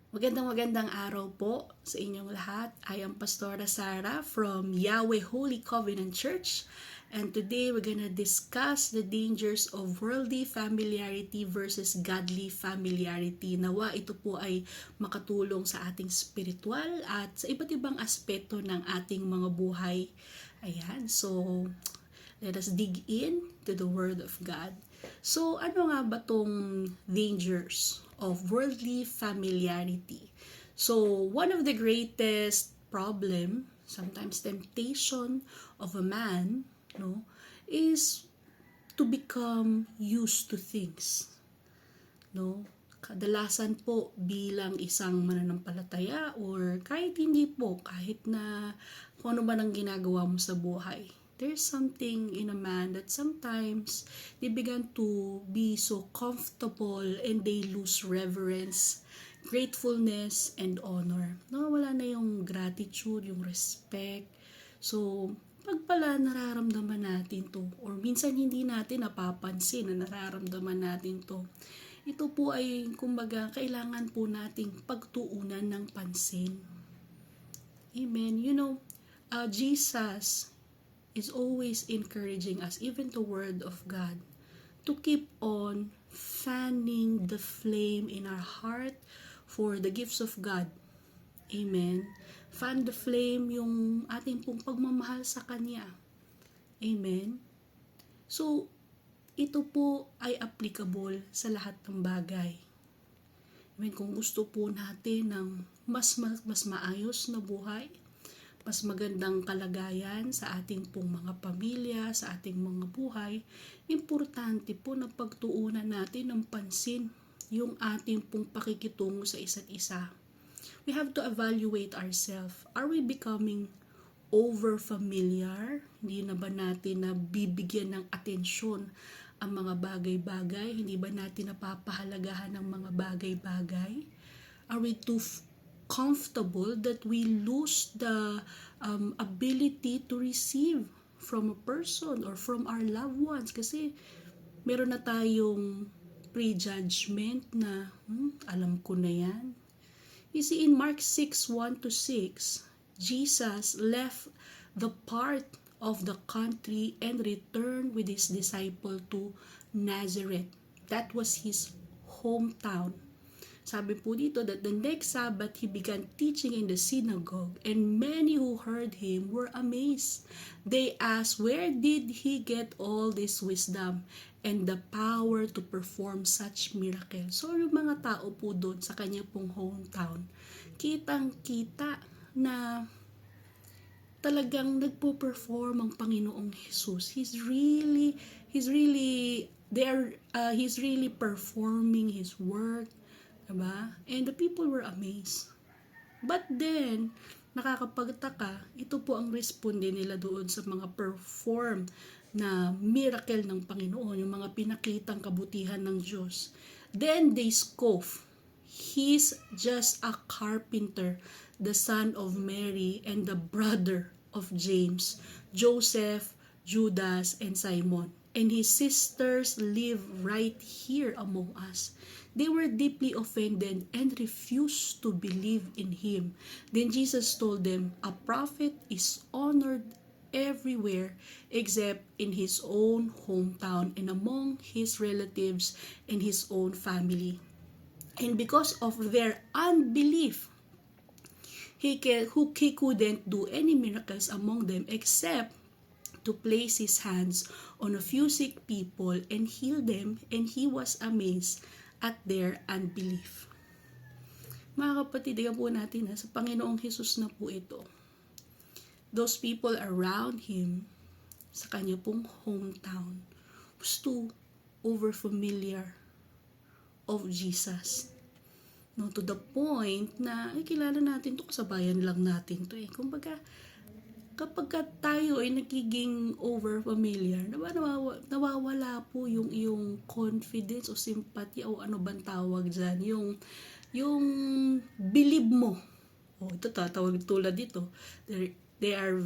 Magandang araw po sa inyong lahat. I am Pastora Sara from Yahweh Holy Covenant Church, and today we're gonna discuss the dangers of worldly familiarity versus godly familiarity. Nawa ito po ay makatulong sa ating spiritual at sa iba't ibang aspeto ng ating mga buhay. Ayan, so let us dig in to the Word of God. So, ano nga ba tong dangers of worldly familiarity? So, one of the greatest problem, sometimes temptation of a man, no, is to become used to things. No? Kadalasan po bilang isang mananampalataya or kahit hindi po, kahit na kung ano man ang ginagawa mo sa buhay, there's something in a man that sometimes they begin to be so comfortable and they lose reverence, gratefulness, and honor. Nawawala na yung gratitude, yung respect. So, pag pala nararamdaman natin to, or minsan hindi natin napapansin na nararamdaman natin to, ito po ay kumbaga kailangan po nating pagtuunan ng pansin. Amen. Jesus is always encouraging us, even the Word of God, to keep on fanning the flame in our heart for the gifts of God. Amen. Fan the flame yung ating pong pagmamahal sa Kanya. Amen. So, ito po ay applicable sa lahat ng bagay. Amen. Kung gusto po natin ng mas maayos na buhay, mas magandang kalagayan sa ating pong mga pamilya, sa ating mga buhay, importante po na pagtuunan natin ng pansin yung ating pong pakikitungo sa isa't isa. We have to evaluate ourselves. Are we becoming over-familiar? Hindi na ba natin na bibigyan ng atensyon ang mga bagay-bagay? Hindi ba natin napapahalagahan ng mga bagay-bagay? Are we too comfortable that we lose the ability to receive from a person or from our loved ones? Kasi meron na tayong prejudgment na alam ko na yan. You see, in Mark 6:1-6, Jesus left the part of the country and returned with his disciple to Nazareth. That was his hometown. Sabi po dito that the next Sabbath he began teaching in the synagogue, and many who heard him were amazed. They asked, where did he get all this wisdom and the power to perform such miracles? So yung mga tao po doon sa kanya pong hometown, kitang-kita na talagang nagpo-perform ang Panginoong Jesus. He's really performing his work, diba? And the people were amazed. But then, nakakapagtaka, ito po ang responde nila doon sa mga perform na miracle ng Panginoon, yung mga pinakitang kabutihan ng Diyos. Then they scoff. He's just a carpenter, the son of Mary and the brother of James, Joseph, Judas, and Simon. And his sisters live right here among us. They were deeply offended and refused to believe in him. Then Jesus told them, a prophet is honored everywhere except in his own hometown and among his relatives and his own family. And because of their unbelief, he couldn't do any miracles among them except to place his hands on a few sick people and heal them, and he was amazed at their unbelief. Mga kapatid, tingnan po natin sa Panginoong Hesus na po ito. Those people around him, sa kanya pong hometown, was too over-familiar of Jesus. No, to the point na kilala natin to, kasabayan lang natin to eh. Kumbaga, kapag tayo ay nagiging over-familiar, nawawala po yung iyong confidence o sympathy o ano bang tawag dyan, yung believe mo. Ito tatawag tulad dito. They are,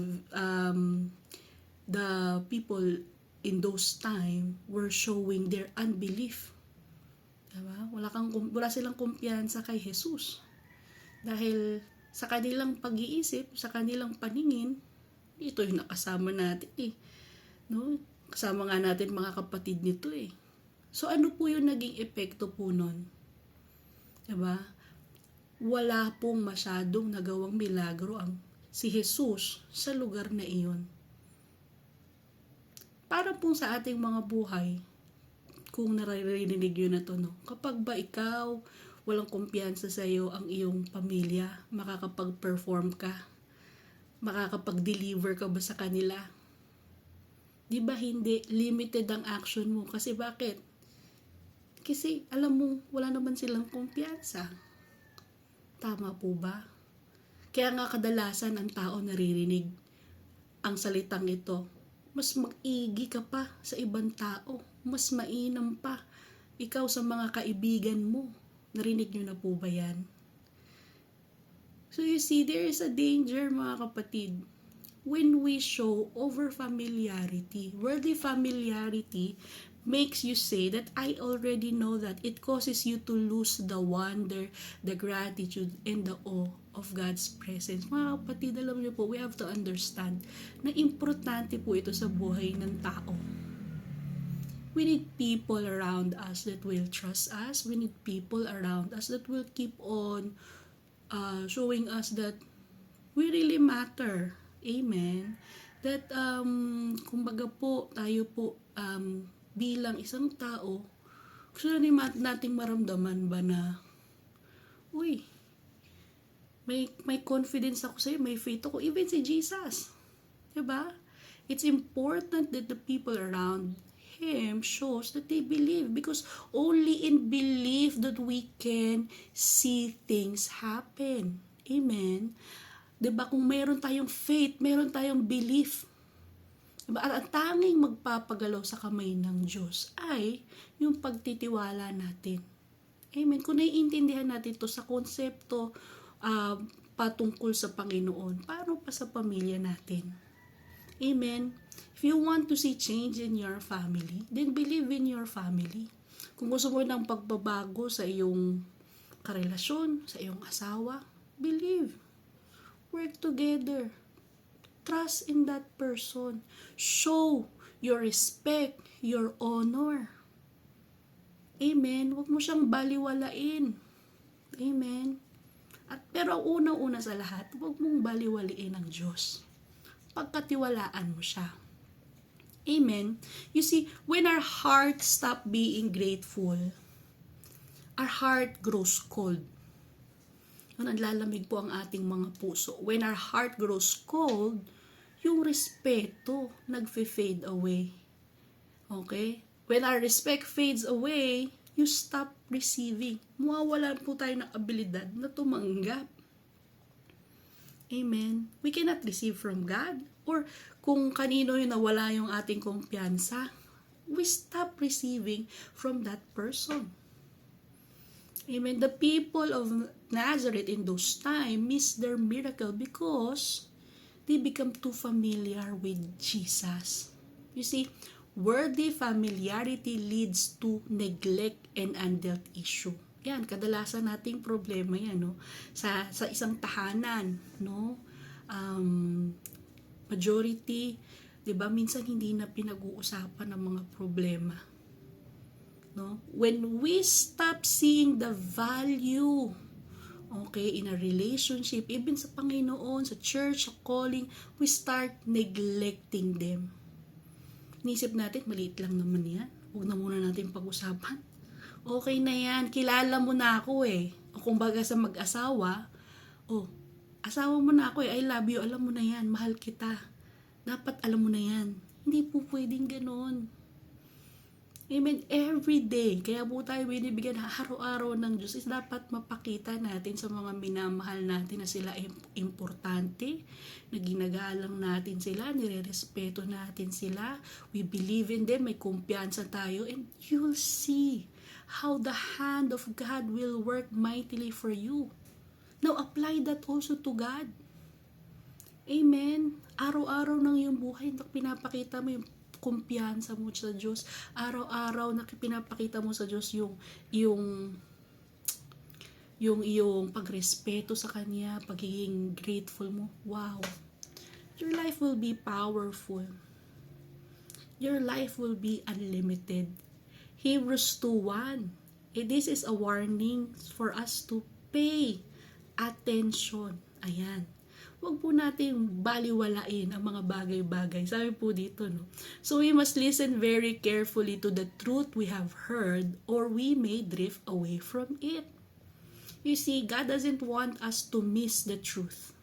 the people in those time were showing their unbelief. Diba? Wala silang kumpiyansa kay Jesus. Dahil sa kanilang pag-iisip, sa kanilang paningin, ito yung nakasama natin eh. No? Kasama nga natin mga kapatid nito eh. So ano po yung naging epekto po nun? Diba? Wala pong masyadong nagawang milagro ang si Jesus sa lugar na iyon. Para pong sa ating mga buhay, kung naririnig yun na to, no? Kapag ba ikaw, walang kumpiyansa sa iyo ang iyong pamilya, makakapag-perform ka, makakapag-deliver ka ba sa kanila? Di ba hindi? Limited ang action mo. Kasi bakit? Kasi alam mo, wala naman silang kumpiyansa. Tama po ba? Kaya nga kadalasan ang tao naririnig ang salitang ito. Mas mag-igi ka pa sa ibang tao. Mas mainam pa. Ikaw sa mga kaibigan mo. Narinig nyo na po ba yan? So you see, there is a danger mga kapatid. When we show over familiarity, worldly familiarity makes you say that I already know that. It causes you to lose the wonder, the gratitude, and the awe of God's presence. Mga kapatid, alam niyo po, we have to understand na importante po ito sa buhay ng tao. We need people around us that will trust us. We need people around us that will keep on showing us that we really matter. Amen. That, kumbaga po, tayo po, bilang isang tao, gusto nating maramdaman ba na, uy, may confidence ako sa'yo, may faith ako, even si Jesus. Diba? It's important that the people around Him shows that they believe, because only in belief that we can see things happen. Amen. Diba, kung meron tayong faith, meron tayong belief, diba, at ang tanging magpapagalaw sa kamay ng Diyos ay yung pagtitiwala natin. Amen. Kung naiintindihan natin to sa konsepto patungkol sa Panginoon, paano pa sa pamilya natin? Amen. If you want to see change in your family, then believe in your family. Kung gusto mo ng pagbabago sa iyong karelasyon, sa iyong asawa, believe. Work together. Trust in that person. Show your respect, your honor. Amen. Huwag mo siyang baliwalain. Amen. Pero unang-una sa lahat, huwag mong baliwalain ang Diyos. Pagkatiwalaan mo siya. Amen. You see, when our heart stop being grateful, our heart grows cold. Naglalamig po ang ating mga puso. When our heart grows cold, yung respeto nagfe-fade away. Okay? When our respect fades away, you stop receiving. Mawawalan po tayo ng abilidad na tumanggap. Amen. We cannot receive from God. Or kung kanino yung nawala yung ating kumpiyansa, we stop receiving from that person. Amen. The people of Nazareth in those times missed their miracle because they become too familiar with Jesus. You see, worldly familiarity leads to neglect and undealt issue. Yan, kadalasan nating problema yan, no? Sa isang tahanan, no? Majority, 'di ba, minsan hindi na pinag-uusapan ng mga problema. No? When we stop seeing the value, okay, in a relationship, even sa Panginoon, sa church, sa calling, we start neglecting them. Inisip natin, maliit lang naman yan. Huwag na muna natin pag-usapan. Okay na yan, kilala mo na ako eh. O kumbaga sa mag-asawa, asawa mo na ako eh, I love you, alam mo na yan, mahal kita. Dapat alam mo na yan. Hindi po pwedeng ganon. Amen. Every day, kaya po tayo binibigyan araw-araw ng Diyos, is dapat mapakita natin sa mga minamahal natin na sila importante, na ginagalang natin sila, nire-respeto natin sila, we believe in them, may kumpiyansa tayo, and you'll see how the hand of God will work mightily for you. Now, apply that also to God. Amen. Araw-araw ng iyong buhay, pinapakita mo yung kumpiyansa mo sa Diyos. Araw-araw na pinapakita mo sa Diyos yung yung iyong pagrespeto sa Kanya, pagiging grateful mo, wow, your life will be powerful. Your life will be unlimited. Hebrews 2:1. This is a warning for us to pay attention. Ayan. Huwag po natin baliwalain ang mga bagay-bagay. Sabi po dito, no? So we must listen very carefully to the truth we have heard or we may drift away from it. You see, God doesn't want us to miss the truth.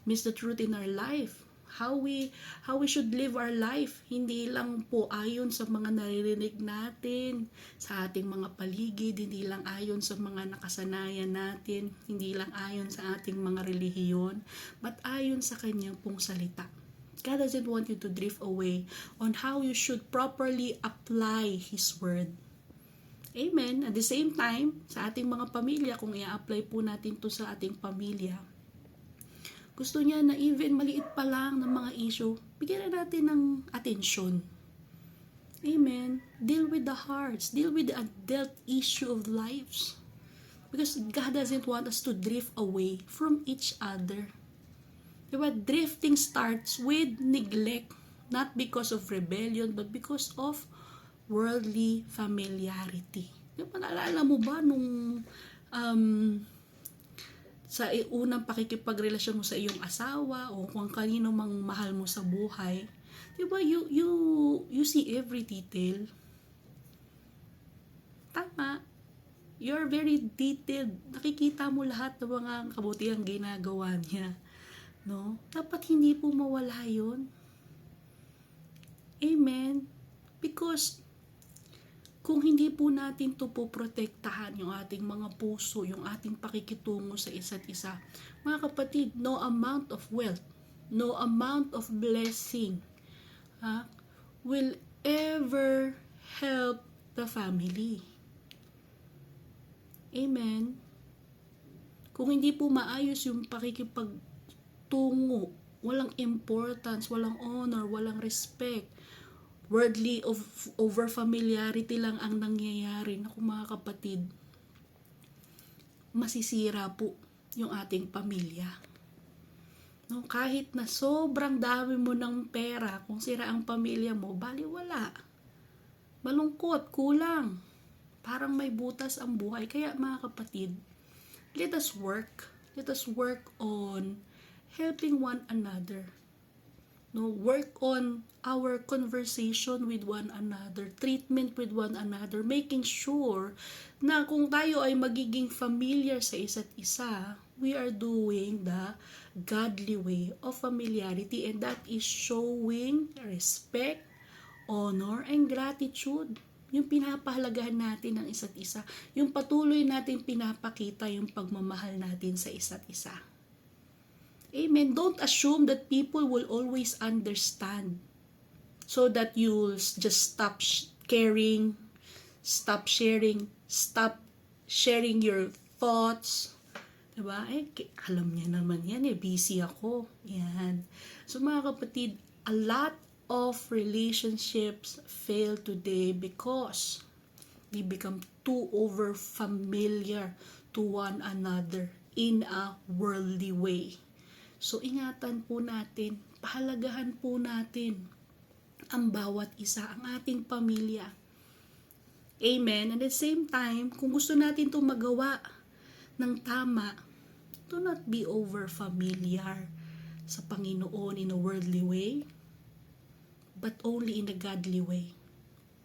Miss the truth in our life. How we should live our life. Hindi lang po ayon sa mga naririnig natin, sa ating mga paligid, hindi lang ayon sa mga nakasanayan natin, hindi lang ayon sa ating mga relihiyon, but ayon sa Kanyang pong salita. God doesn't want you to drift away on how you should properly apply His Word. Amen. At the same time, sa ating mga pamilya, kung i-apply po natin to sa ating pamilya, gusto niya na even maliit pa lang ng mga issue, bigyan na natin ng atensyon. Amen. Deal with the hearts. Deal with the adult issue of lives. Because God doesn't want us to drift away from each other. Diba? Drifting starts with neglect. Not because of rebellion, but because of worldly familiarity. Diba? Naalala mo ba nung sa unang pakikipagrelasyon mo sa iyong asawa o kung kanino mang mahal mo sa buhay, 'di ba? You see every detail. Tama. You're very detailed. Nakikita mo lahat ng mga kabutihang ginagawa niya, no? Dapat hindi po mawala 'yon. Amen. Because kung hindi po natin to po protektahan yung ating mga puso, yung ating pakikitungo sa isa't isa, mga kapatid, no amount of wealth, no amount of blessing will ever help the family. Amen. Kung hindi po maayos yung pakikipagtungo, walang importance, walang honor, walang respect, worldly over familiarity lang ang nangyayari. Naku mga kapatid, masisira po yung ating pamilya. No, kahit na sobrang dami mo ng pera, kung sira ang pamilya mo, baliwala. Malungkot, kulang. Parang may butas ang buhay. Kaya mga kapatid, let us work. Let us work on helping one another. No, work on our conversation with one another, treatment with one another, making sure na kung tayo ay magiging familiar sa isa't isa, we are doing the godly way of familiarity, and that is showing respect, honor, and gratitude. Yung pinapahalagahan natin ng isa't isa, yung patuloy natin pinapakita yung pagmamahal natin sa isa't isa. Amen. Don't assume that people will always understand so that you'll just stop caring, stop sharing your thoughts. Diba? Alam niya naman yan busy ako. Yan. So mga kapatid, a lot of relationships fail today because they become too over familiar to one another in a worldly way. So, ingatan po natin, pahalagahan po natin ang bawat isa, ang ating pamilya. Amen. And at the same time, kung gusto natin itong magawa ng tama, do not be over familiar sa Panginoon in a worldly way, but only in a godly way.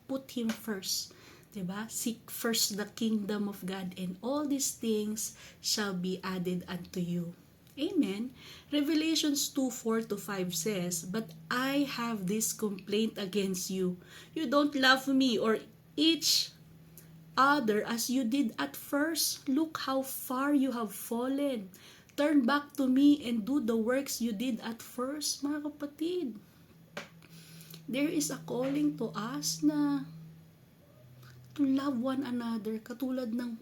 Put Him first. Diba? Seek first the kingdom of God, and all these things shall be added unto you. Amen. Revelations 2:4-5 says, "But I have this complaint against you. You don't love me or each other as you did at first. Look how far you have fallen. Turn back to me and do the works you did at first." Mga kapatid, there is a calling to us na to love one another katulad ng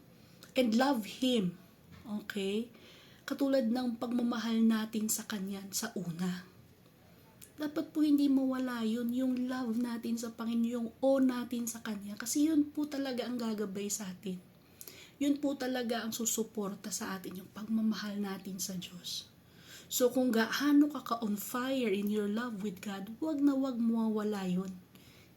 and love Him. Okay? Katulad ng pagmamahal natin sa Kanya sa una. Dapat po hindi mawala yun, yung love natin sa Panginoon, yung awe natin sa Kanya. Kasi yun po talaga ang gagabay sa atin. Yun po talaga ang susuporta sa atin, yung pagmamahal natin sa Diyos. So kung gaano ka on fire in your love with God, wag na wag mawawala yun.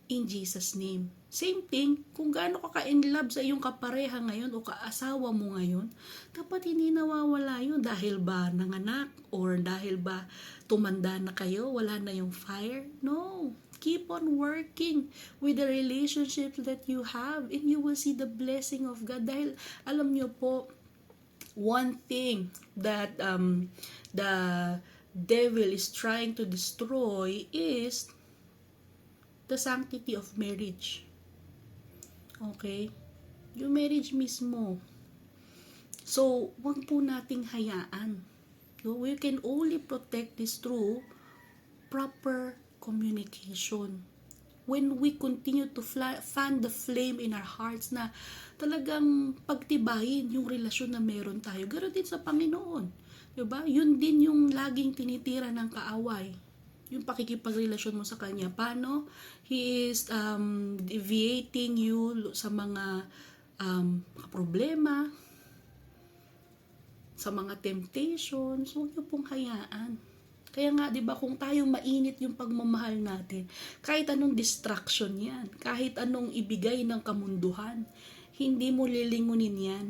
In Jesus' name. Same thing, kung gaano ka in love sa iyong kapareha ngayon o kaasawa mo ngayon, dapat hindi nawawala yun dahil ba nanganak or dahil ba tumanda na kayo, wala na yung fire. No. Keep on working with the relationships that you have and you will see the blessing of God. Dahil alam nyo po, one thing that the devil is trying to destroy is the sanctity of marriage. Okay? Yung marriage mismo. So, wag po nating hayaan. No? We can only protect this through proper communication. When we continue to fan the flame in our hearts na talagang pagtibayin yung relasyon na meron tayo. Ganoon din sa Panginoon. Diba? Yun din yung laging tinitira ng kaaway. Yung pakikipagrelasyon mo sa Kanya. Paano? He is deviating you sa mga problema, sa mga temptations. Huwag niyo pong hayaan. Kaya nga, di ba, kung tayo mainit yung pagmamahal natin, kahit anong distraction yan, kahit anong ibigay ng kamunduhan, hindi mo lilingunin yan.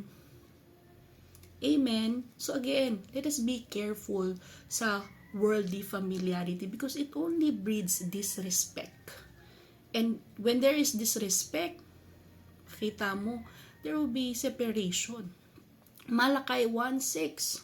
Amen? So again, let us be careful sa worldly familiarity because it only breeds disrespect. And when there is disrespect, kita mo, there will be separation. Malachi 1:6,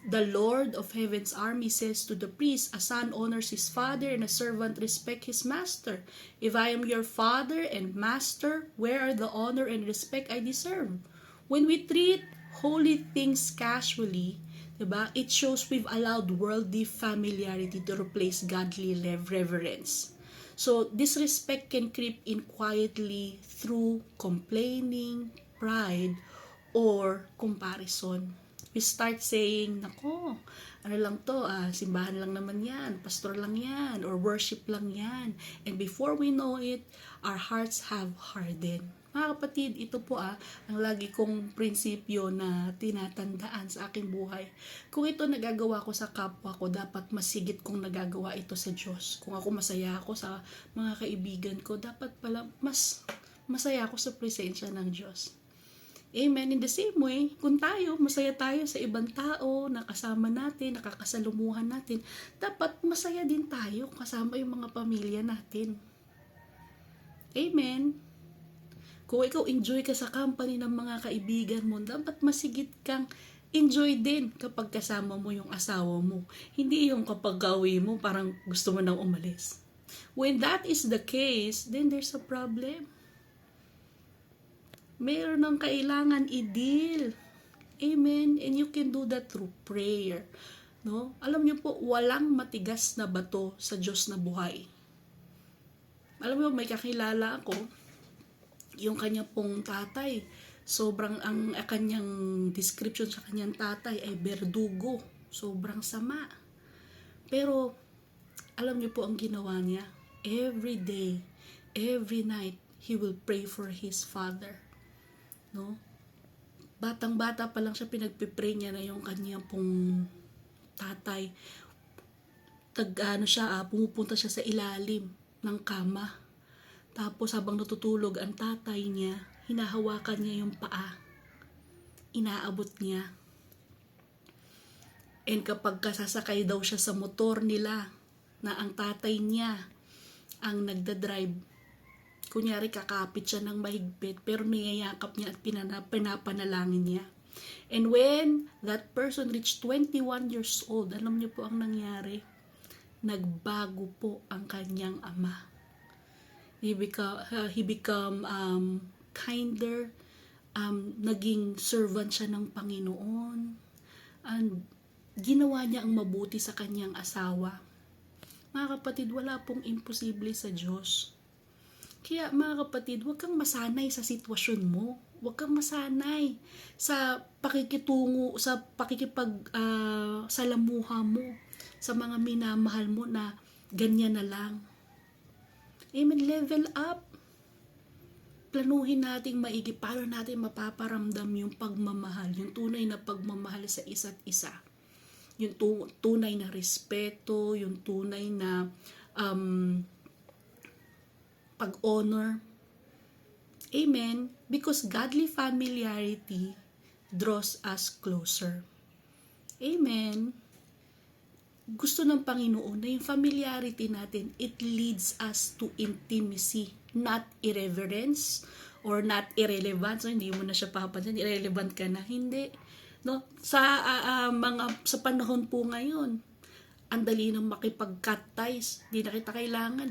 the Lord of Heaven's army says to the priest, a son honors his father and a servant respect his master. If I am your father and master, where are the honor and respect I deserve? When we treat holy things casually, diba, it shows we've allowed worldly familiarity to replace godly reverence. So, disrespect can creep in quietly through complaining, pride, or comparison. We start saying, nako, ano lang to, simbahan lang naman yan, pastor lang yan, or worship lang yan. And before we know it, our hearts have hardened. Mga kapatid, ito po ang lagi kong prinsipyo na tinatandaan sa aking buhay. Kung ito nagagawa ko sa kapwa ko, dapat masigit kong nagagawa ito sa Diyos. Kung ako masaya ako sa mga kaibigan ko, dapat pala mas masaya ako sa presensya ng Diyos. Amen. In the same way, kung masaya tayo sa ibang tao, nakasama natin, nakakasalumuhan natin, dapat masaya din tayo kasama yung mga pamilya natin. Amen. Kung ikaw enjoy ka sa company ng mga kaibigan mo, dapat masigit kang enjoy din kapag kasama mo yung asawa mo. Hindi yung kapag gawi mo, parang gusto mo nang umalis. When that is the case, then there's a problem. Meron ng kailangan i-deal. Amen. And you can do that through prayer. No? Alam niyo po, walang matigas na bato sa Diyos na buhay. Alam mo, may kakilala ako, yung kanya pong tatay, sobrang ang kanyang description sa kanyang tatay ay berdugo. Sobrang sama. Pero, alam niyo po ang ginawa niya? Every day, every night, he will pray for his father. No? Batang-bata pa lang siya, pinagpipray niya na yung kanyang pong tatay. Pumupunta siya sa ilalim ng kama. Tapos habang natutulog ang tatay niya, hinahawakan niya yung paa. Inaabot niya. And kapag kasasakay daw siya sa motor nila, na ang tatay niya ang nagdadrive, kunyari kakapit siya ng mahigpit, pero niyayakap niya at pinapanalangin niya. And when that person reached 21 years old, alam niyo po ang nangyari? Nagbago po ang kanyang ama. He become kinder, naging servant siya ng Panginoon, and ginawa niya ang mabuti sa kanyang asawa. Mga kapatid, wala pong imposible sa Diyos. Kaya mga kapatid, huwag kang masanay sa sitwasyon mo. Huwag kang masanay sa pakikitungo, sa salamuha mo, sa mga minamahal mo na ganyan na lang. Amen. Level up. planuhin nating maigi paano natin mapaparamdam yung pagmamahal, yung tunay na pagmamahal sa isa't isa. Yung tunay na respeto, yung tunay na pag-honor. Amen? Because godly familiarity draws us closer. Amen? Gusto ng Panginoon na yung familiarity natin, it leads us to intimacy, not irreverence or not irrelevance. So, hindi mo na siya papansin, irrelevant ka na. Hindi. No? Sa panahon po ngayon, ang dali nang makipag-cut ties. Di na kita kailangan,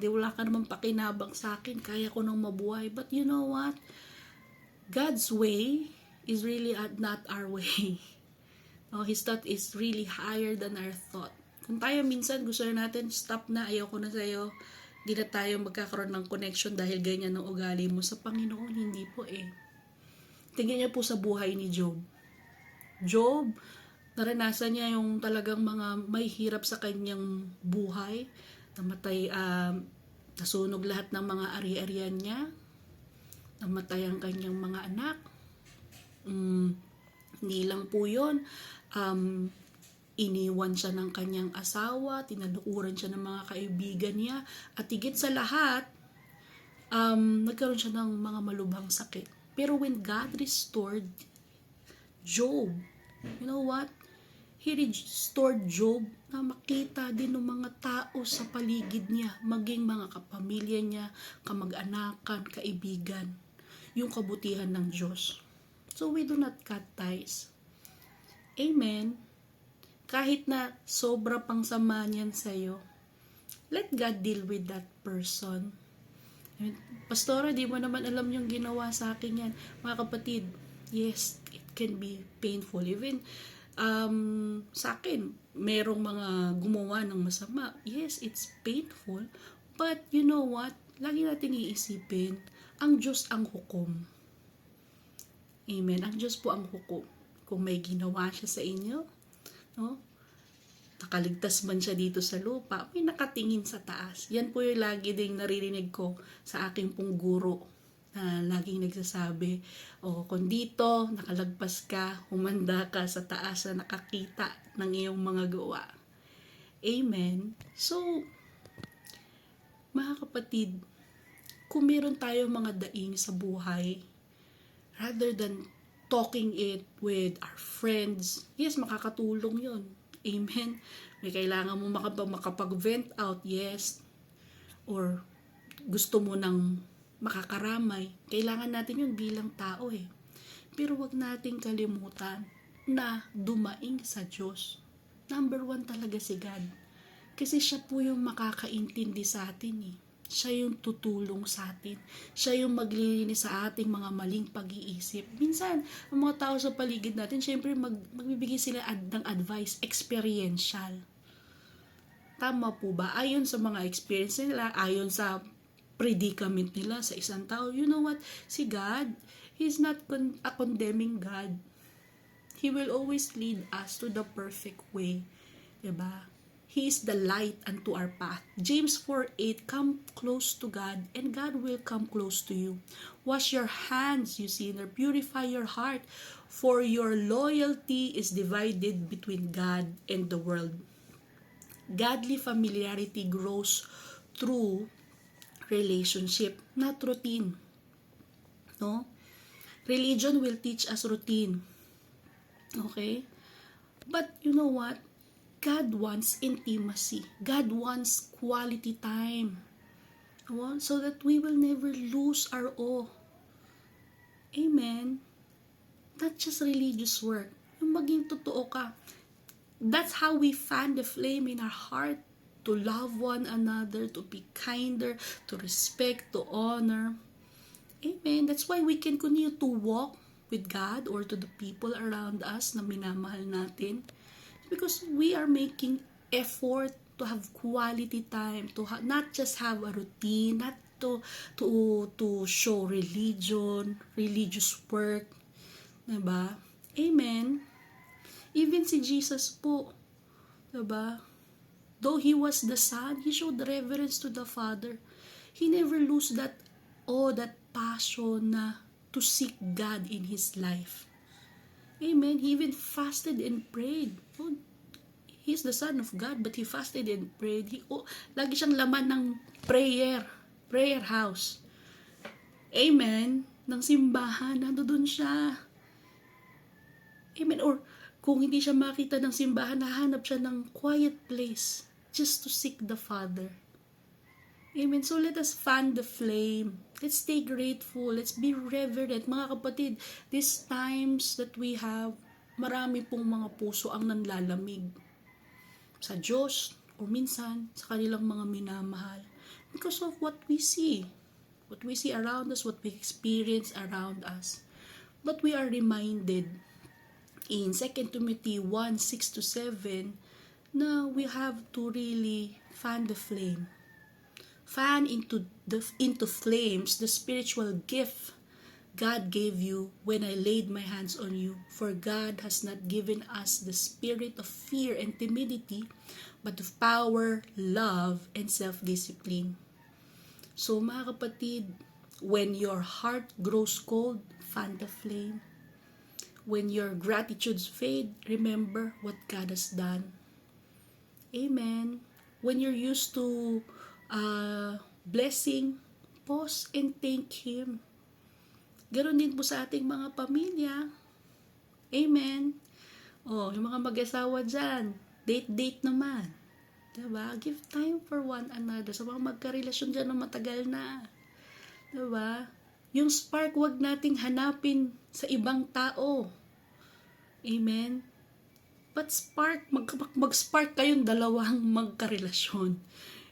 wala ka naman pakinabang sa akin, kaya ko nang mabuhay. But you know what? God's way is really not our way. His thought is really higher than our thought. Kung tayo minsan gusto na natin, stop na, ayaw ko na sa'yo, di na tayo magkakaroon ng connection dahil ganyan ang ugali mo. Sa Panginoon, hindi po eh. Tingnan niyo po sa buhay ni Job. Job, naranasan niya yung talagang mga may hirap sa kanyang buhay. Namatay, nasunog lahat ng mga ari-arian niya. Namatay ang kanyang mga anak. Hindi lang po yun. Iniwan siya ng kanyang asawa, tinalukuran siya ng mga kaibigan niya, at higit sa lahat, nagkaroon siya ng mga malubhang sakit. Pero when God restored Job, you know what? He restored Job na makita din ng mga tao sa paligid niya, maging mga kapamilya niya, kamag-anakan, kaibigan, yung kabutihan ng Diyos. So we do not cut ties. Amen. Kahit na sobra pang sama niyan sa'yo, let God deal with that person. Pastora, di mo naman alam yung ginawa sa akin yan. Mga kapatid, yes, it can be painful. Even sa akin, merong mga gumawa ng masama. Yes, it's painful. But you know what? Lagi natin iisipin, ang Diyos ang hukom. Amen. Ang Diyos po ang hukom. Kung may ginawa siya sa inyo, no? Nakaligtas man siya dito sa lupa, may nakatingin sa taas. Yan po yung lagi ding naririnig ko sa aking pong guro na laging nagsasabi, kung dito nakalagpas ka, humanda ka sa taas na nakakita ng iyong mga gawa. Amen. So, mga kapatid, kung meron tayo mga daing sa buhay, rather than talking it with our friends, yes, makakatulong yun. Amen. May kailangan mo makapag-vent out, yes. Or gusto mo nang makakaramay. Kailangan natin yun bilang tao eh. Pero wag nating kalimutan na dumaing sa Diyos. Number 1 talaga si God. Kasi siya po yung makakaintindi sa atin eh. Siya yung tutulong sa atin. Siya yung maglilinis sa ating mga maling pag-iisip. Minsan, ang mga tao sa paligid natin, syempre magbibigay sila ng advice, experiential. Tama po ba? Ayon sa mga experience nila, ayon sa predicament nila sa isang tao, you know what? Si God, He's not a condemning God. He will always lead us to the perfect way. Diba? He is the light unto our path. James 4:8, come close to God, and God will come close to you. Wash your hands, you sinner. Purify your heart, for your loyalty is divided between God and the world. Godly familiarity grows through relationship, not routine. No? Religion will teach us routine. Okay? But you know what? God wants intimacy. God wants quality time. So that we will never lose our awe. Amen? Not just religious work. Yung maging totoo ka. That's how we fan the flame in our heart to love one another, to be kinder, to respect, to honor. Amen? That's why we can continue to walk with God or to the people around us na minamahal natin. Because we are making effort to have quality time, to not just have a routine, not to show religion, religious work. Diba? Amen? Even si Jesus po, diba? Though He was the Son, He showed reverence to the Father. He never lose that that passion na to seek God in his life. Amen. He even fasted and prayed. Oh, he's the Son of God, but he fasted and prayed. Lagi siyang laman ng prayer house. Amen. Ng simbahan, nandoon siya. Amen. Or kung hindi siya makita ng simbahan, nahanap siya ng quiet place just to seek the Father. Amen. So let us fan the flame. Let's stay grateful. Let's be reverent. Mga kapatid, these times that we have, marami pong mga puso ang nanlalamig sa Diyos o minsan sa kanilang mga minamahal because of what we see. What we see around us, what we experience around us. But we are reminded in 2 Timothy 1:6-7 na we have to really fan the flame. Fan into flames the spiritual gift God gave you when I laid my hands on you. For God has not given us the spirit of fear and timidity, but of power, love, and self-discipline. So mga kapatid, when your heart grows cold, fan the flame. When your gratitudes fade, remember what God has done. Amen. When you're used to blessing, pause and thank Him. Ganon din po sa ating mga pamilya. Amen. Yung mga mag-asawa dyan, date naman. Diba? Give time for one another. Sa mga magkarelasyon dyan na matagal na. Diba? Yung spark, wag nating hanapin sa ibang tao. Amen. But spark, mag-spark kayong dalawang magkarelasyon.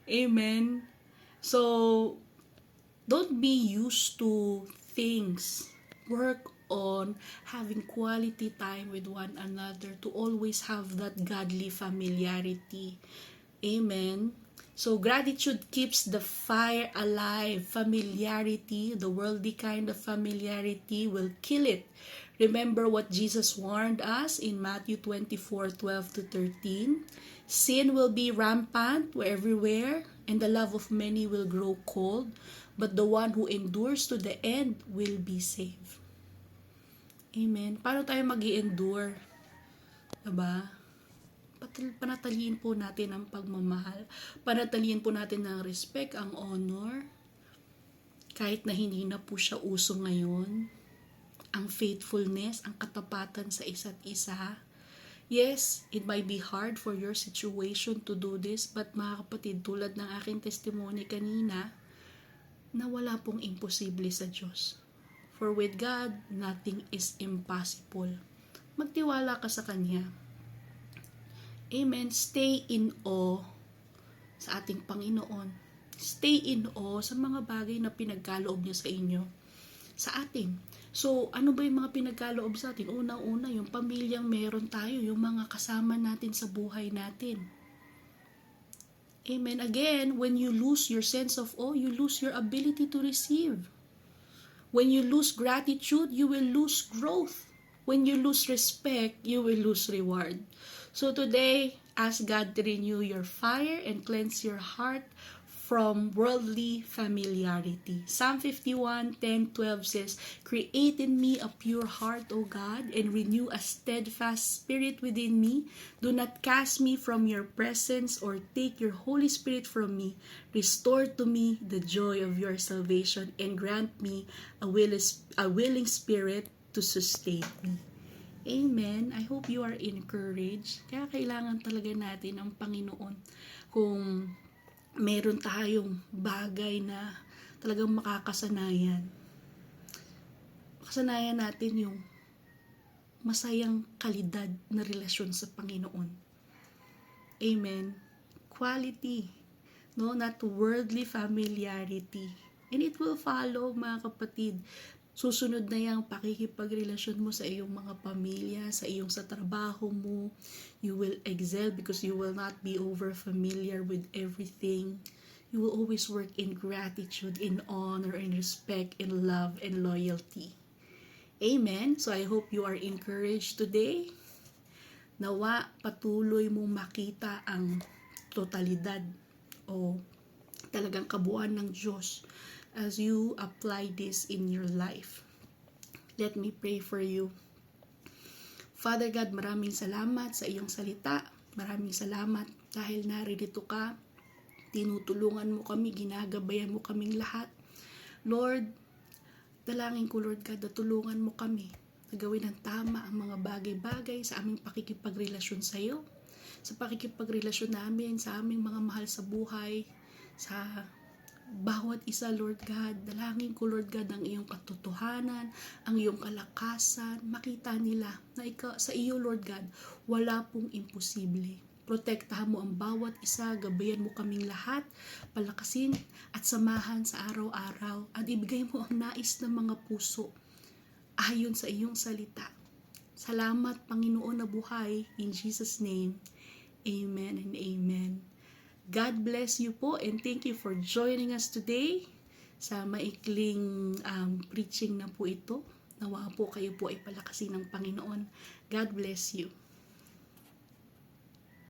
Amen. So, don't be used to things. Work on having quality time with one another to always have that godly familiarity. Amen. So, gratitude keeps the fire alive. Familiarity, the worldly kind of familiarity, will kill it. Remember what Jesus warned us in Matthew 24:12-13. Sin will be rampant everywhere, and the love of many will grow cold, but the one who endures to the end will be saved. Amen. Paano tayo mag-i-endure? Diba? Panataliin po natin ang pagmamahal. Panataliin po natin ang respect, ang honor. Kahit na hindi na po siya uso ngayon. Ang faithfulness, ang katapatan sa isa't isa. Yes, it might be hard for your situation to do this, but mga kapatid, tulad ng aking testimony kanina, na wala pong imposible sa Diyos. For with God, nothing is impossible. Magtiwala ka sa Kanya. Amen. Stay in awe sa ating Panginoon. Stay in awe sa mga bagay na pinagkaloob niya sa inyo. Sa atin. So, ano ba yung mga pinagkaloob sa atin? Unang-una, yung pamilyang meron tayo, yung mga kasama natin sa buhay natin. Amen. Again, when you lose your sense of awe, you lose your ability to receive. When you lose gratitude, you will lose growth. When you lose respect, you will lose reward. So today, ask God to renew your fire and cleanse your heart from worldly familiarity. Psalm 51:10-12 says, "Create in me a pure heart, O God, and renew a steadfast spirit within me. Do not cast me from your presence or take your Holy Spirit from me. Restore to me the joy of your salvation and grant me a willing spirit to sustain me." Amen. I hope you are encouraged. Kaya kailangan talaga natin ang Panginoon. Kung meron tayong bagay na talagang makakasanayan. Kasanayan natin yung masayang kalidad na relasyon sa Panginoon. Amen. Quality. No, not worldly familiarity. And it will follow, mga kapatid. Susunod na yung pakikipagrelasyon mo sa iyong mga pamilya, sa trabaho mo. You will excel because you will not be over familiar with everything. You will always work in gratitude, in honor, in respect, in love, and loyalty. Amen. So I hope you are encouraged today. Nawa patuloy mong makita ang totalidad o talagang kabuuan ng Diyos as you apply this in your life. Let me pray for you. Father God, maraming salamat sa iyong salita. Maraming salamat dahil naririto ka. Tinutulungan mo kami, ginagabayan mo kaming lahat. Lord, dalangin ko Lord God na tulungan mo kami na gawin ng tama ang mga bagay-bagay sa aming pakikipagrelasyon sa iyo, sa pakikipagrelasyon namin sa aming mga mahal sa buhay, sa bawat isa Lord God. Dalangin ko Lord God ang iyong katotohanan, ang iyong kalakasan, makita nila na sa iyo Lord God, wala pong imposible. Protektahan mo ang bawat isa, gabayan mo kaming lahat, palakasin at samahan sa araw-araw at ibigay mo ang nais ng mga puso ayon sa iyong salita. Salamat Panginoon na buhay, in Jesus' name, amen and amen. God bless you po and thank you for joining us today sa maikling preaching na po ito. Nawa po kayo po ay palakasin ng Panginoon. God bless you.